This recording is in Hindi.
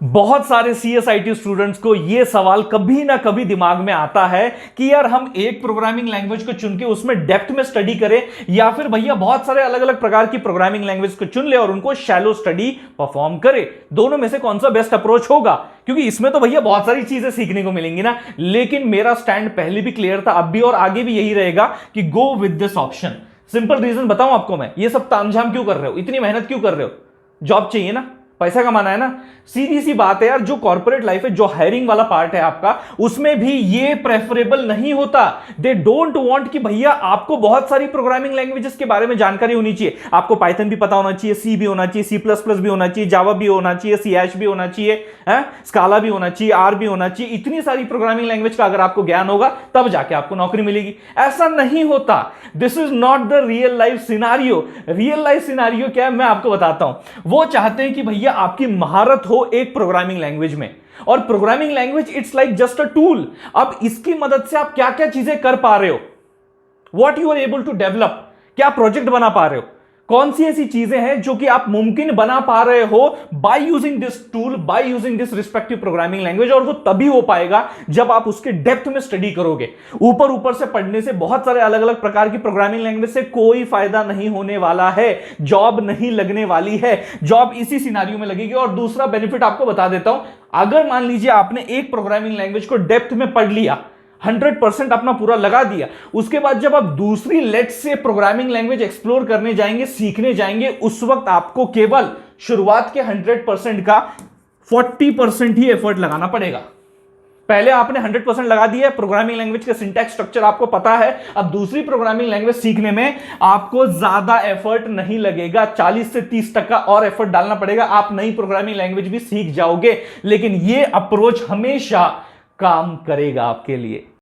बहुत सारे सीएसआईटी स्टूडेंट्स को यह सवाल कभी ना कभी दिमाग में आता है कि यार हम एक प्रोग्रामिंग लैंग्वेज को चुन के उसमें डेप्थ में स्टडी करें या फिर भैया बहुत सारे अलग अलग प्रकार की प्रोग्रामिंग लैंग्वेज को चुन ले और उनको शैलो स्टडी परफॉर्म करे। दोनों में से कौन सा बेस्ट अप्रोच होगा? क्योंकि इसमें तो भैया बहुत सारी चीजें सीखने को मिलेंगी ना। लेकिन मेरा स्टैंड पहले भी क्लियर था, अब भी और आगे भी यही रहेगा कि go with this option. Simple reason बताऊं आपको मैं, ये सब तामझाम क्यों कर रहे हो, इतनी मेहनत क्यों कर रहे हो? जॉब चाहिए ना, पैसा कमाना है ना। सीधी सी बात है यार, जो कॉर्पोरेट लाइफ है, जो हायरिंग वाला पार्ट है आपका, उसमें भी ये प्रेफरेबल नहीं होता। दे डोंट वांट कि भैया आपको बहुत सारी प्रोग्रामिंग लैंग्वेजेस के बारे में जानकारी होनी चाहिए। आपको पाइथन भी पता होना चाहिए, सी भी होना चाहिए, सी प्लस प्लस भी होना चाहिए, जावा भी होना चाहिए, सी हैश भी होना चाहिए, स्काला भी होना चाहिए, आर भी होना चाहिए। इतनी सारी प्रोग्रामिंग लैंग्वेज का अगर आपको ज्ञान होगा तब जाके आपको नौकरी मिलेगी। ऐसा नहीं होता। This is not the real life scenario. Real life scenario क्या है मैं आपको बताता हूं। वो चाहते हैं कि भैया आपकी महारत हो एक प्रोग्रामिंग लैंग्वेज में, और programming language it's like just a tool. अब इसकी मदद से आप क्या क्या चीजें कर पा रहे हो, what you are able to develop, क्या प्रोजेक्ट बना पा रहे हो, कौन सी ऐसी चीजें हैं जो कि आप मुमकिन बना पा रहे हो by using this tool, by using this respective programming language. और वो तभी हो पाएगा जब आप उसके डेप्थ में स्टडी करोगे। ऊपर ऊपर से पढ़ने से, बहुत सारे अलग अलग प्रकार की प्रोग्रामिंग लैंग्वेज से कोई फायदा नहीं होने वाला है। जॉब नहीं लगने वाली है। जॉब इसी सिनारियो में लगेगी। और दूसरा बेनिफिट आपको बता देता हूं, अगर मान लीजिए आपने एक प्रोग्रामिंग लैंग्वेज को डेप्थ में पढ़ लिया, 100% अपना पूरा लगा दिया, उसके बाद जब आप दूसरी let's say programming language explore करने जाएंगे, सीखने जाएंगे, उस वक्त आपको केवल शुरुआत के 100% का 40% ही एफर्ट लगाना पड़ेगा। पहले आपने 100% लगा दिया, प्रोग्रामिंग लैंग्वेज का सिंटैक्स स्ट्रक्चर आपको पता है। अब दूसरी प्रोग्रामिंग लैंग्वेज सीखने में आपको ज्यादा एफर्ट नहीं लगेगा, 40 से 30% और एफर्ट डालना पड़ेगा। आप नई प्रोग्रामिंग लैंग्वेज भी सीख जाओगे। लेकिन यह अप्रोच हमेशा काम करेगा आपके लिए।